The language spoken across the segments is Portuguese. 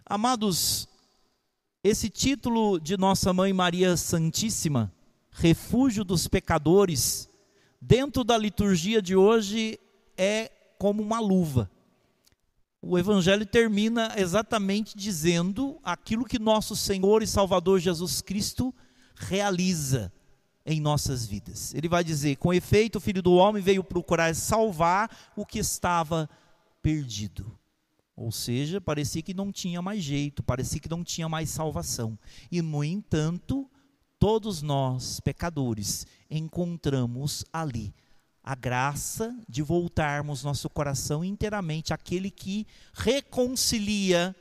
Amados, esse título de Nossa Mãe Maria Santíssima, Refúgio dos Pecadores, dentro da liturgia de hoje é como uma luva. O Evangelho termina exatamente dizendo aquilo que nosso Senhor e Salvador Jesus Cristo realiza em nossas vidas. Ele vai dizer: com efeito, o Filho do Homem veio procurar salvar o que estava perdido. Ou seja, parecia que não tinha mais jeito, parecia que não tinha mais salvação. E, no entanto, todos nós, pecadores, encontramos ali a graça de voltarmos nosso coração inteiramente àquele que reconcilia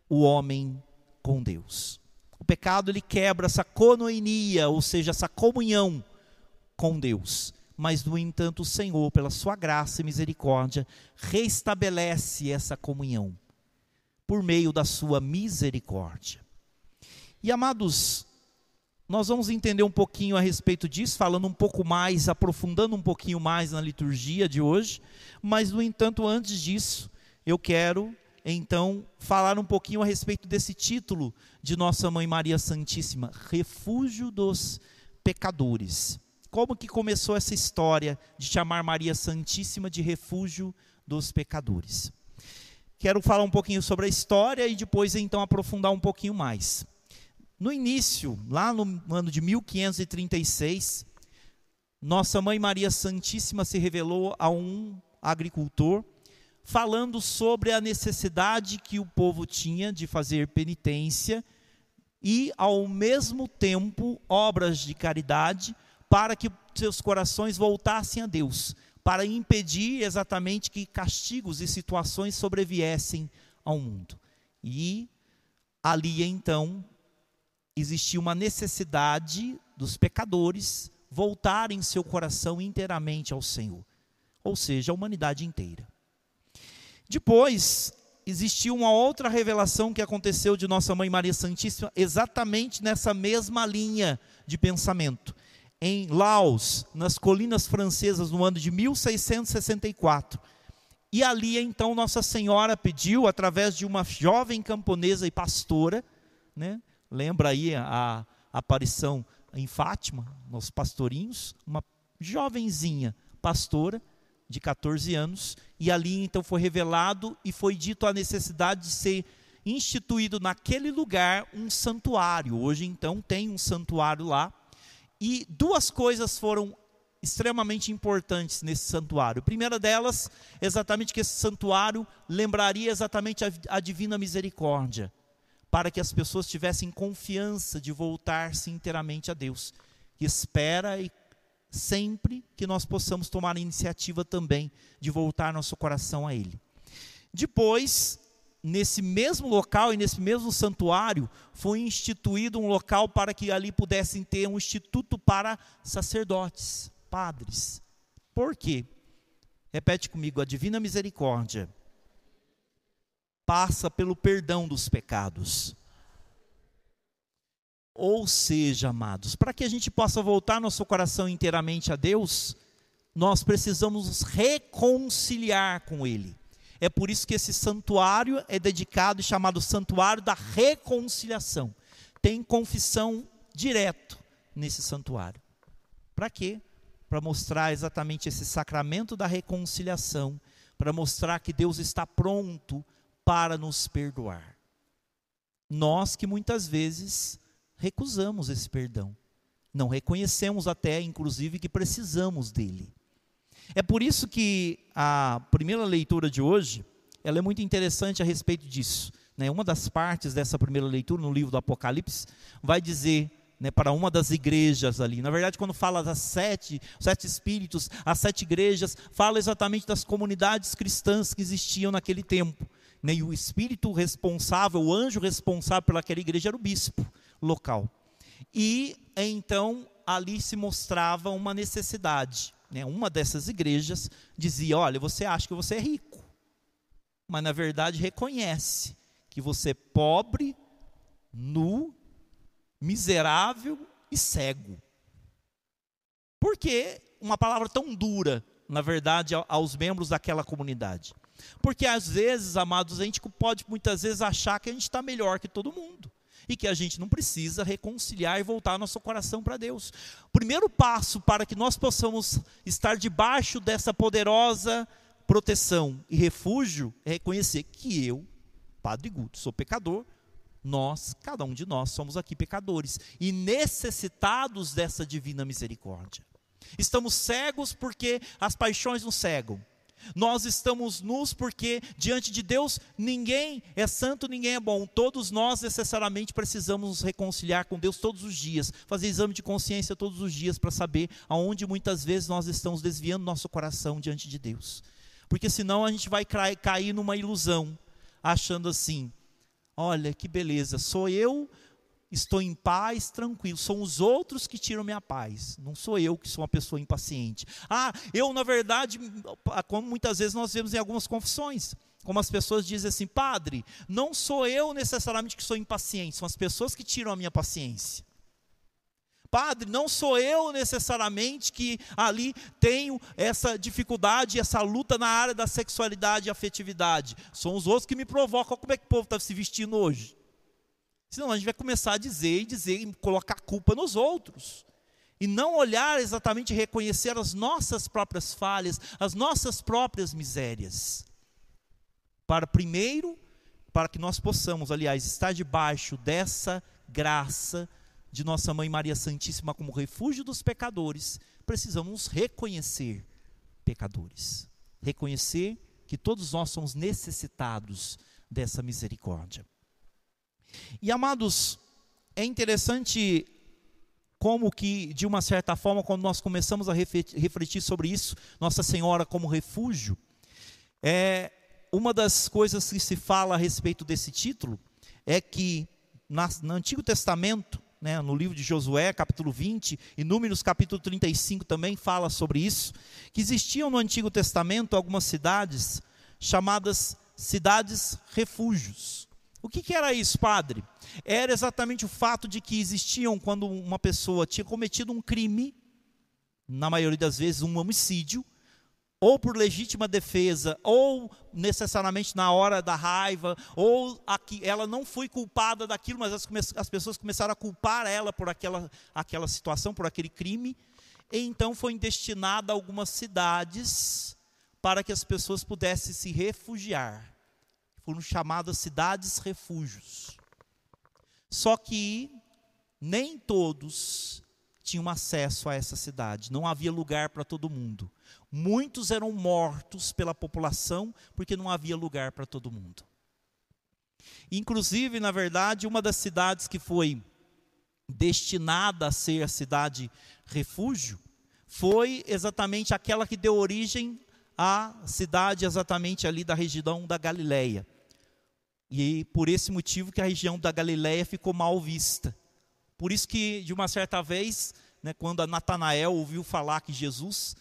o homem com Deus. O pecado, ele quebra essa coinonia, ou seja, essa comunhão com Deus. Mas, no entanto, o Senhor, pela sua graça e misericórdia, restabelece essa comunhão por meio da sua misericórdia. E, amados, nós vamos entender um pouquinho a respeito disso, falando um pouco mais, aprofundando um pouquinho mais na liturgia de hoje. Mas, no entanto, antes disso, eu quero, então, falar um pouquinho a respeito desse título de Nossa Mãe Maria Santíssima, Refúgio dos Pecadores. Como que começou essa história de chamar Maria Santíssima de refúgio dos pecadores? Quero falar um pouquinho sobre a história e depois então aprofundar um pouquinho mais. No início, lá no ano de 1536, Nossa Mãe Maria Santíssima se revelou a um agricultor, falando sobre a necessidade que o povo tinha de fazer penitência e, ao mesmo tempo, obras de caridade, para que seus corações voltassem a Deus, para impedir exatamente que castigos e situações sobreviessem ao mundo. E ali então existia uma necessidade dos pecadores voltarem seu coração inteiramente ao Senhor, ou seja, a humanidade inteira. Depois existiu uma outra revelação que aconteceu de Nossa Mãe Maria Santíssima, exatamente nessa mesma linha de pensamento. Em Laos, nas colinas francesas, no ano de 1664. E ali, então, Nossa Senhora pediu, através de uma jovem camponesa e pastora, né? Lembra aí a aparição em Fátima, nos pastorinhos, uma jovenzinha pastora, de 14 anos, e ali, então, foi revelado e foi dito a necessidade de ser instituído naquele lugar um santuário. Hoje, então, tem um santuário lá. E duas coisas foram extremamente importantes nesse santuário. A primeira delas, exatamente que esse santuário lembraria exatamente a divina misericórdia, para que as pessoas tivessem confiança de voltar-se inteiramente a Deus, que espera e sempre que nós possamos tomar a iniciativa também de voltar nosso coração a Ele. Depois, nesse mesmo local e nesse mesmo santuário, foi instituído um local para que ali pudessem ter um instituto para sacerdotes, padres. Por quê? Repete comigo: a divina misericórdia passa pelo perdão dos pecados. Ou seja, amados, para que a gente possa voltar nosso coração inteiramente a Deus, nós precisamos nos reconciliar com Ele. É por isso que esse santuário é dedicado e chamado Santuário da Reconciliação. Tem confissão direto nesse santuário. Para quê? Para mostrar exatamente esse sacramento da reconciliação, para mostrar que Deus está pronto para nos perdoar. Nós que muitas vezes recusamos esse perdão, não reconhecemos até, inclusive, que precisamos dele. É por isso que a primeira leitura de hoje, ela é muito interessante a respeito disso, né? Uma das partes dessa primeira leitura, no livro do Apocalipse, vai dizer, né, para uma das igrejas ali. Na verdade, quando fala das sete espíritos, as 7 igrejas, fala exatamente das comunidades cristãs que existiam naquele tempo, né? E o espírito responsável, o anjo responsável pelaquela igreja era o bispo local. E então ali se mostrava uma necessidade, né? Uma dessas igrejas dizia: olha, você acha que você é rico, mas na verdade reconhece que você é pobre, nu, miserável e cego. Por que uma palavra tão dura, na verdade, aos membros daquela comunidade? Porque às vezes, amados, a gente pode muitas vezes achar que a gente está melhor que todo mundo. E que a gente não precisa reconciliar e voltar nosso coração para Deus. O primeiro passo para que nós possamos estar debaixo dessa poderosa proteção e refúgio é reconhecer que eu, Padre Guto, sou pecador. Nós, cada um de nós, somos aqui pecadores e necessitados dessa divina misericórdia. Estamos cegos porque as paixões nos cegam. Nós estamos nus porque diante de Deus ninguém é santo, ninguém é bom. Todos nós necessariamente precisamos nos reconciliar com Deus todos os dias, fazer exame de consciência todos os dias para saber aonde muitas vezes nós estamos desviando nosso coração diante de Deus. Porque senão a gente vai cair numa ilusão, achando assim, olha que beleza, sou eu, estou em paz, tranquilo, são os outros que tiram minha paz, não sou eu que sou uma pessoa impaciente. Eu na verdade, como muitas vezes nós vemos em algumas confissões, como as pessoas dizem assim, padre, não sou eu necessariamente que sou impaciente, são as pessoas que tiram a minha paciência. Padre, não sou eu necessariamente que ali tenho essa dificuldade, essa luta na área da sexualidade e afetividade. São os outros que me provocam. Como é que o povo está se vestindo hoje? Senão a gente vai começar a dizer e colocar a culpa nos outros. E não olhar exatamente e reconhecer as nossas próprias falhas, as nossas próprias misérias. Para que nós possamos, aliás, estar debaixo dessa graça de nossa Mãe Maria Santíssima como refúgio dos pecadores, precisamos reconhecer pecadores. Reconhecer que todos nós somos necessitados dessa misericórdia. E amados, é interessante como que, de uma certa forma, quando nós começamos a refletir sobre isso, Nossa Senhora como refúgio, uma das coisas que se fala a respeito desse título, é que no Antigo Testamento, no livro de Josué, capítulo 20, e Números, capítulo 35, também fala sobre isso, que existiam no Antigo Testamento algumas cidades chamadas cidades refúgios. O que era isso, padre? Era exatamente o fato de que existiam, quando uma pessoa tinha cometido um crime, na maioria das vezes um homicídio, ou por legítima defesa, ou necessariamente na hora da raiva, ou ela não foi culpada daquilo, mas as pessoas começaram a culpar ela por aquela situação, por aquele crime, e então foi destinada a algumas cidades para que as pessoas pudessem se refugiar. Foram chamadas cidades refúgios. Só que nem todos tinham acesso a essa cidade, não havia lugar para todo mundo. Muitos eram mortos pela população, porque não havia lugar para todo mundo. Inclusive, na verdade, uma das cidades que foi destinada a ser a cidade refúgio, foi exatamente aquela que deu origem à cidade exatamente ali da região da Galileia. E por esse motivo que a região da Galileia ficou mal vista. Por isso que, de uma certa vez, quando a Natanael ouviu falar que Jesus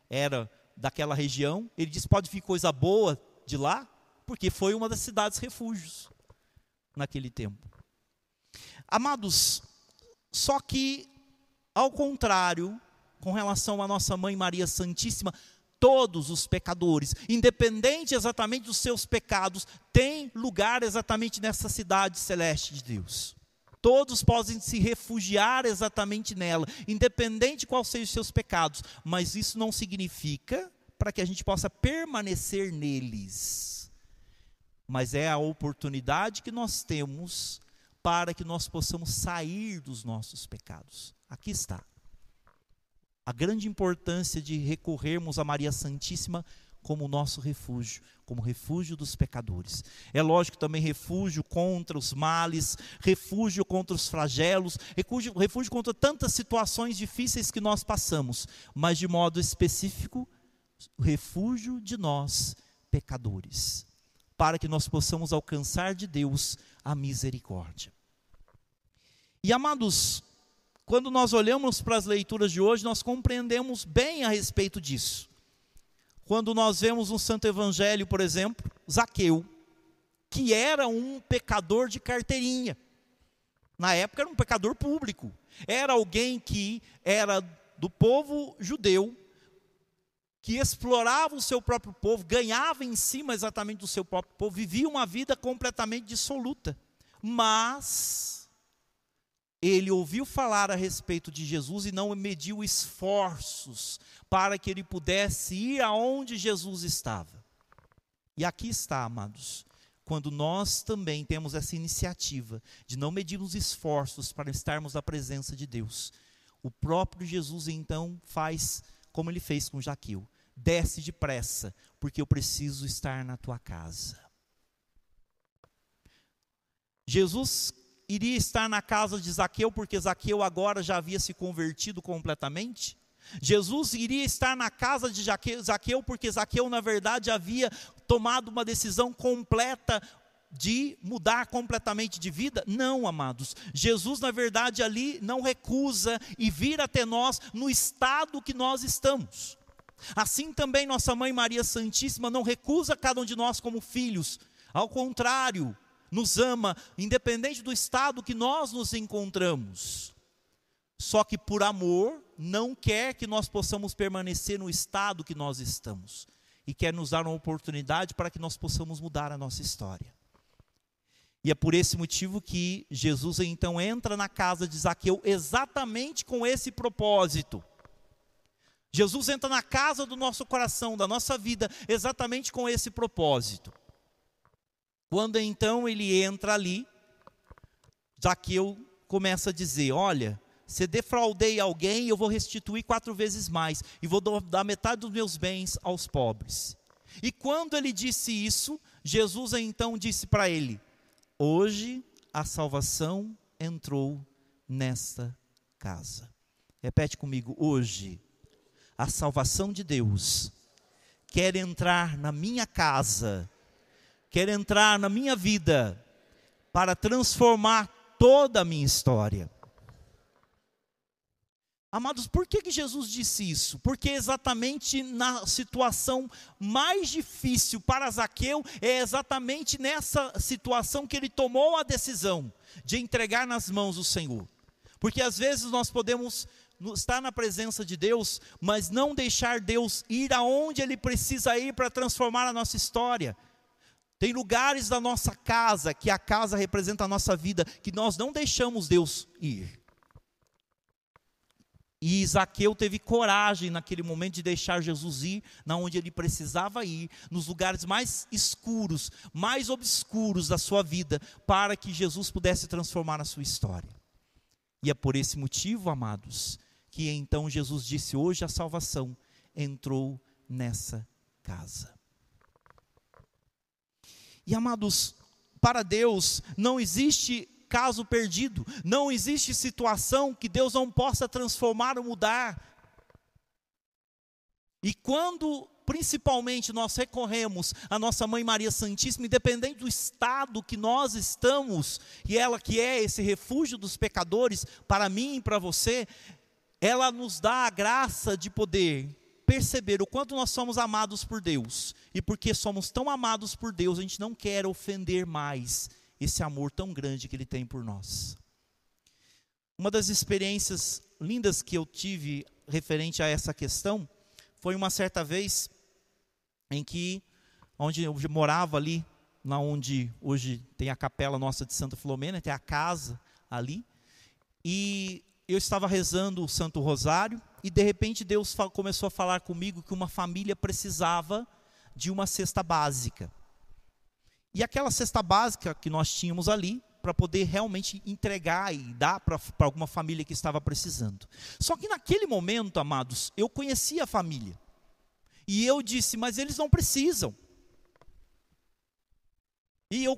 era daquela região, ele disse, pode vir coisa boa de lá? Porque foi uma das cidades refúgios naquele tempo. Amados, só que, ao contrário, com relação à nossa Mãe Maria Santíssima, todos os pecadores, independente exatamente dos seus pecados, têm lugar exatamente nessa cidade celeste de Deus. Todos podem se refugiar exatamente nela, independente quais sejam os seus pecados. Mas isso não significa para que a gente possa permanecer neles. Mas é a oportunidade que nós temos para que nós possamos sair dos nossos pecados. Aqui está a grande importância de recorrermos a Maria Santíssima como nosso refúgio, como refúgio dos pecadores. É lógico também refúgio contra os males, refúgio contra os flagelos, refúgio contra tantas situações difíceis que nós passamos, mas de modo específico, refúgio de nós, pecadores, para que nós possamos alcançar de Deus a misericórdia. E amados, quando nós olhamos para as leituras de hoje, nós compreendemos bem a respeito disso. Quando nós vemos no Santo Evangelho, por exemplo, Zaqueu, que era um pecador de carteirinha. Na época era um pecador público. Era alguém que era do povo judeu, que explorava o seu próprio povo, ganhava em cima exatamente do seu próprio povo, vivia uma vida completamente dissoluta. Mas ele ouviu falar a respeito de Jesus e não mediu esforços para que ele pudesse ir aonde Jesus estava. E aqui está, amados, quando nós também temos essa iniciativa de não medirmos esforços para estarmos na presença de Deus, o próprio Jesus então faz como ele fez com Zaqueu: desce depressa, porque eu preciso estar na tua casa. Jesus iria estar na casa de Zaqueu, porque Zaqueu agora já havia se convertido completamente. Jesus iria estar na casa de Zaqueu, porque Zaqueu na verdade havia tomado uma decisão completa de mudar completamente de vida? Não, amados. Jesus na verdade ali não recusa e vir até nós no estado que nós estamos. Assim também nossa mãe Maria Santíssima não recusa cada um de nós como filhos. Ao contrário, nos ama, independente do estado que nós nos encontramos. Só que por amor, não quer que nós possamos permanecer no estado que nós estamos. E quer nos dar uma oportunidade para que nós possamos mudar a nossa história. E é por esse motivo que Jesus então entra na casa de Zaqueu exatamente com esse propósito. Jesus entra na casa do nosso coração, da nossa vida, exatamente com esse propósito. Quando então ele entra ali, Zaqueu começa a dizer: olha, se defraudei alguém, eu vou restituir 4 vezes mais, e vou dar metade dos meus bens aos pobres. E quando ele disse isso, Jesus então disse para ele: hoje a salvação entrou nesta casa. Repete comigo: hoje a salvação de Deus quer entrar na minha casa, quer entrar na minha vida, para transformar toda a minha história. Amados, por que Jesus disse isso? Porque exatamente na situação mais difícil para Zaqueu, é exatamente nessa situação que ele tomou a decisão de entregar nas mãos do Senhor. Porque às vezes nós podemos estar na presença de Deus, mas não deixar Deus ir aonde Ele precisa ir para transformar a nossa história. Tem lugares da nossa casa, que a casa representa a nossa vida, que nós não deixamos Deus ir. E Zaqueu teve coragem naquele momento de deixar Jesus ir na onde ele precisava ir, nos lugares mais escuros, mais obscuros da sua vida, para que Jesus pudesse transformar a sua história. E é por esse motivo, amados, que então Jesus disse: hoje a salvação entrou nessa casa. E amados, para Deus não existe caso perdido, não existe situação que Deus não possa transformar ou mudar. E quando principalmente nós recorremos à nossa Mãe Maria Santíssima, independente do estado que nós estamos, e ela que é esse refúgio dos pecadores, para mim e para você, ela nos dá a graça de poder perceber o quanto nós somos amados por Deus. E porque somos tão amados por Deus, a gente não quer ofender mais esse amor tão grande que Ele tem por nós. Uma das experiências lindas que eu tive referente a essa questão, foi uma certa vez em que, onde eu morava ali, na onde hoje tem a capela nossa de Santa Filomena, tem a casa ali, e eu estava rezando o Santo Rosário, e de repente Deus começou a falar comigo que uma família precisava de uma cesta básica. E aquela cesta básica que nós tínhamos ali, para poder realmente entregar e dar para alguma família que estava precisando. Só que naquele momento, amados, eu conhecia a família. E eu disse: mas eles não precisam. E eu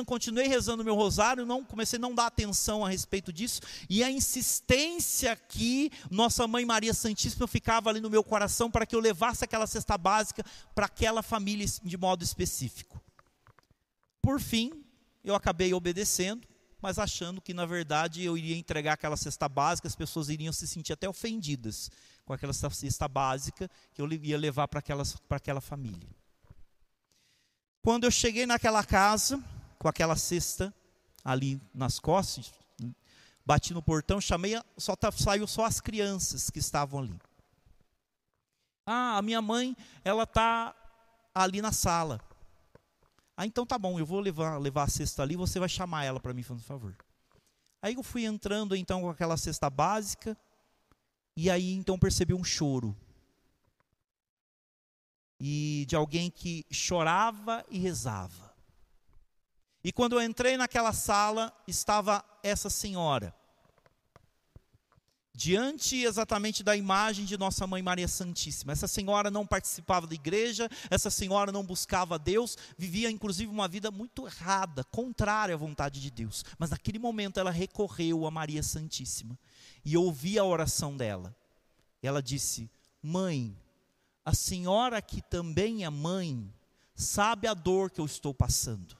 continuei rezando meu rosário, comecei a não dar atenção a respeito disso. E a insistência que nossa Mãe Maria Santíssima ficava ali no meu coração para que eu levasse aquela cesta básica para aquela família de modo específico. Por fim, eu acabei obedecendo, mas achando que na verdade eu iria entregar aquela cesta básica, as pessoas iriam se sentir até ofendidas com aquela cesta básica que eu ia levar para aquela família. Quando eu cheguei naquela casa, com aquela cesta ali nas costas, bati no portão, chamei, saiu só as crianças que estavam ali. Ah, a minha mãe, ela está ali na sala. Ah, então tá bom, eu vou levar a cesta ali, você vai chamar ela para mim, por favor. Aí eu fui entrando então com aquela cesta básica, e aí então percebi um choro. E de alguém que chorava e rezava. E quando eu entrei naquela sala, estava essa senhora, diante exatamente da imagem de Nossa Mãe Maria Santíssima. Essa senhora não participava da igreja, essa senhora não buscava Deus, vivia inclusive uma vida muito errada, contrária à vontade de Deus. Mas naquele momento ela recorreu a Maria Santíssima, e eu ouvi a oração dela. Ela disse: mãe, a senhora que também é mãe, sabe a dor que eu estou passando.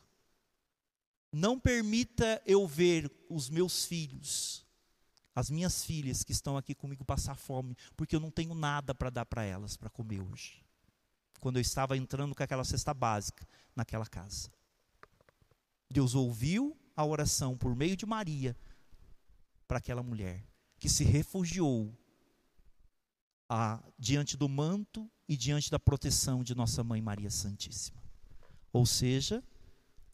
Não permita eu ver os meus filhos, as minhas filhas que estão aqui comigo passar fome, porque eu não tenho nada para dar para elas, para comer hoje. Quando eu estava entrando com aquela cesta básica naquela casa. Deus ouviu a oração por meio de Maria para aquela mulher que se refugiou diante do manto e diante da proteção de Nossa Mãe Maria Santíssima. Ou seja,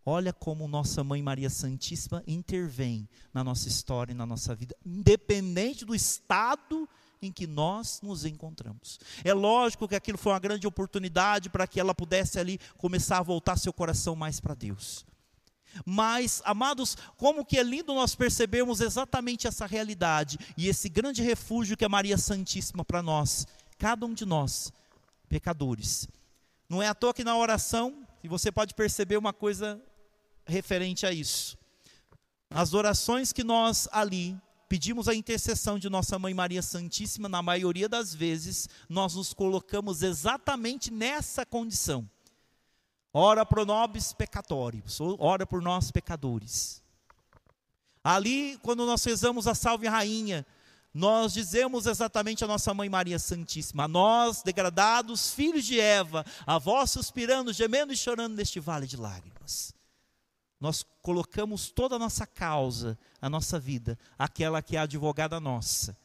olha como Nossa Mãe Maria Santíssima intervém na nossa história e na nossa vida, independente do estado em que nós nos encontramos. É lógico que aquilo foi uma grande oportunidade para que ela pudesse ali começar a voltar seu coração mais para Deus. Mas, amados, como que é lindo nós percebermos exatamente essa realidade e esse grande refúgio que é Maria Santíssima para nós, cada um de nós, pecadores. Não é à toa que na oração, e você pode perceber uma coisa referente a isso. As orações que nós ali pedimos a intercessão de Nossa Mãe Maria Santíssima, na maioria das vezes, nós nos colocamos exatamente nessa condição. Ora pro nobis peccatoribus, ora por nós pecadores. Ali, quando nós rezamos a Salve Rainha, nós dizemos exatamente a Nossa Mãe Maria Santíssima: a nós, degradados filhos de Eva, a vós suspirando, gemendo e chorando neste vale de lágrimas. Nós colocamos toda a nossa causa, a nossa vida, aquela que é a advogada nossa,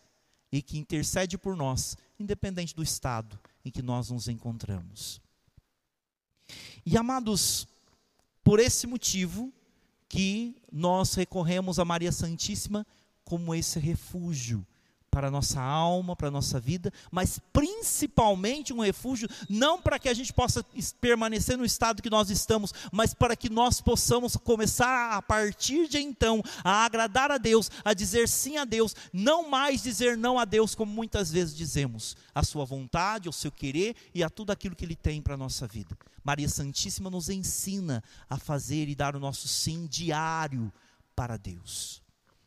e que intercede por nós, independente do estado em que nós nos encontramos. E amados, por esse motivo que nós recorremos a Maria Santíssima como esse refúgio para a nossa alma, para a nossa vida, mas principalmente um refúgio, não para que a gente possa permanecer no estado que nós estamos, mas para que nós possamos começar a partir de então, a agradar a Deus, a dizer sim a Deus, não mais dizer não a Deus como muitas vezes dizemos, a sua vontade, ao seu querer e a tudo aquilo que Ele tem para a nossa vida. Maria Santíssima nos ensina a fazer e dar o nosso sim diário para Deus.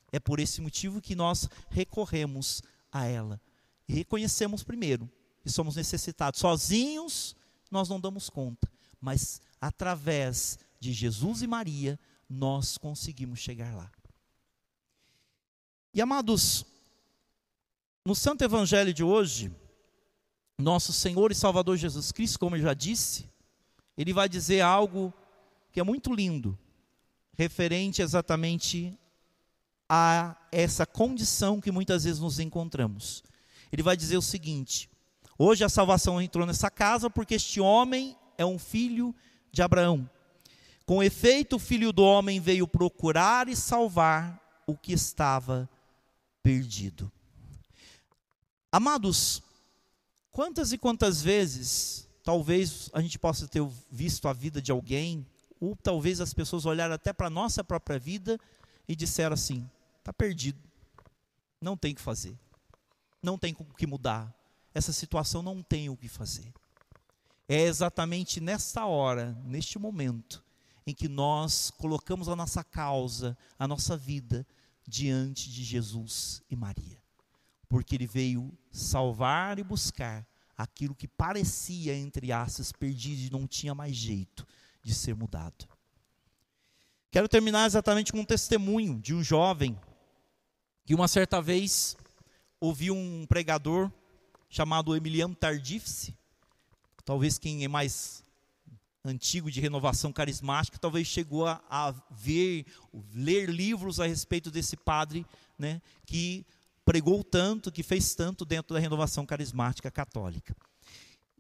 É por esse motivo que nós recorremos a ela. E reconhecemos primeiro que somos necessitados. Sozinhos nós não damos conta. Mas através de Jesus e Maria, nós conseguimos chegar lá. E amados, no Santo Evangelho de hoje, nosso Senhor e Salvador Jesus Cristo, como eu já disse, Ele vai dizer algo que é muito lindo, referente exatamente a essa condição que muitas vezes nos encontramos. Ele vai dizer o seguinte: hoje a salvação entrou nessa casa porque este homem é um filho de Abraão. Com efeito, o Filho do Homem veio procurar e salvar o que estava perdido. Amados, quantas e quantas vezes, talvez a gente possa ter visto a vida de alguém, ou talvez as pessoas olharam até para a nossa própria vida e disseram assim: está perdido, não tem o que fazer, não tem o que mudar, essa situação não tem o que fazer. É exatamente nessa hora, neste momento, em que nós colocamos a nossa causa, a nossa vida, diante de Jesus e Maria. Porque Ele veio salvar e buscar aquilo que parecia, entre aspas, perdido e não tinha mais jeito de ser mudado. Quero terminar exatamente com um testemunho de um jovem que uma certa vez ouviu um pregador chamado Emiliano Tardifce. Talvez quem é mais antigo de renovação carismática, talvez chegou a ler livros a respeito desse padre, né, que pregou tanto, que fez tanto dentro da renovação carismática católica.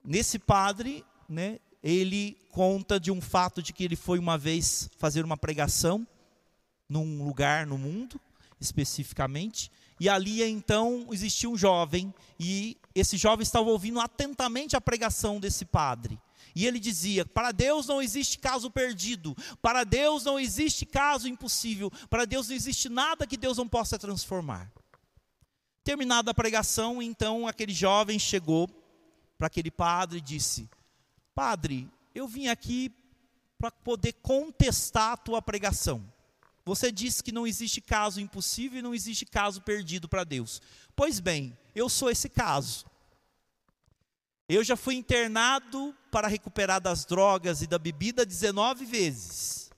nesse padre, né, ele conta de um fato de que ele foi uma vez fazer uma pregação num lugar no mundo, especificamente, e ali então existia um jovem, e esse jovem estava ouvindo atentamente a pregação desse padre. E ele dizia: para Deus não existe caso perdido, para Deus não existe caso impossível, para Deus não existe nada que Deus não possa transformar. Terminada a pregação, então aquele jovem chegou para aquele padre e disse: padre, eu vim aqui para poder contestar a tua pregação. Você disse que não existe caso impossível e não existe caso perdido para Deus. Pois bem, eu sou esse caso. Eu já fui internado para recuperar das drogas e da bebida 19 vezes.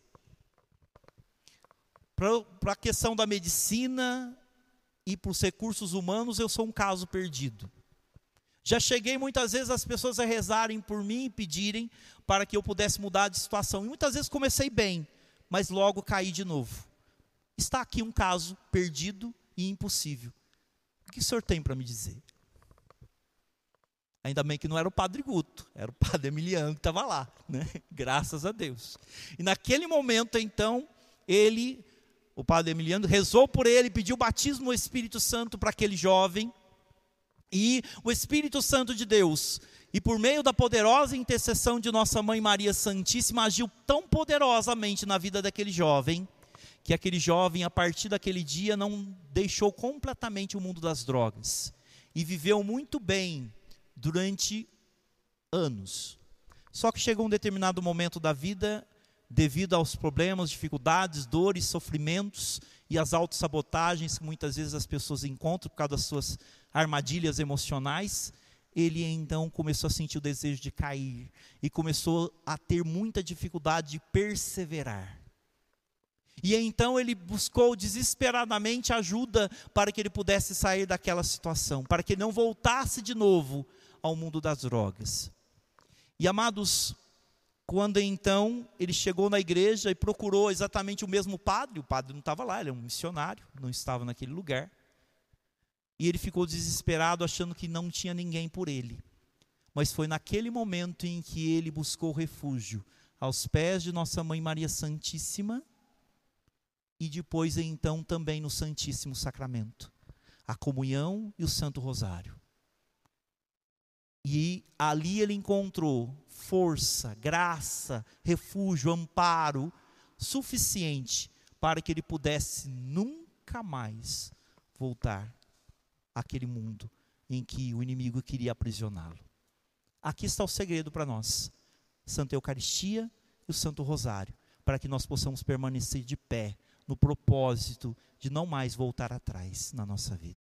Para a questão da medicina e para os recursos humanos, eu sou um caso perdido. Já cheguei muitas vezes as pessoas a rezarem por mim e pedirem para que eu pudesse mudar de situação. E muitas vezes comecei bem, mas logo caí de novo. Está aqui um caso perdido e impossível. O que o senhor tem para me dizer? Ainda bem que não era o padre Guto, era o padre Emiliano que estava lá, né? Graças a Deus. E naquele momento então, o padre Emiliano rezou por ele, pediu o batismo no Espírito Santo para aquele jovem. E o Espírito Santo de Deus, e por meio da poderosa intercessão de nossa Mãe Maria Santíssima, agiu tão poderosamente na vida daquele jovem, que aquele jovem, a partir daquele dia, não deixou completamente o mundo das drogas, e viveu muito bem durante anos. Só que chegou um determinado momento da vida, devido aos problemas, dificuldades, dores, sofrimentos e as autossabotagens que muitas vezes as pessoas encontram por causa das suas armadilhas emocionais, ele então começou a sentir o desejo de cair e começou a ter muita dificuldade de perseverar. E então ele buscou desesperadamente ajuda para que ele pudesse sair daquela situação, para que ele não voltasse de novo ao mundo das drogas. E amados, quando então ele chegou na igreja e procurou exatamente o mesmo padre, o padre não estava lá, ele é um missionário, não estava naquele lugar. E ele ficou desesperado, achando que não tinha ninguém por ele. Mas foi naquele momento em que ele buscou refúgio aos pés de nossa Mãe Maria Santíssima, e depois então também no Santíssimo Sacramento, a comunhão e o Santo Rosário. E ali ele encontrou força, graça, refúgio, amparo suficiente para que ele pudesse nunca mais voltar àquele mundo em que o inimigo queria aprisioná-lo. Aqui está o segredo para nós: Santa Eucaristia e o Santo Rosário, para que nós possamos permanecer de pé no propósito de não mais voltar atrás na nossa vida.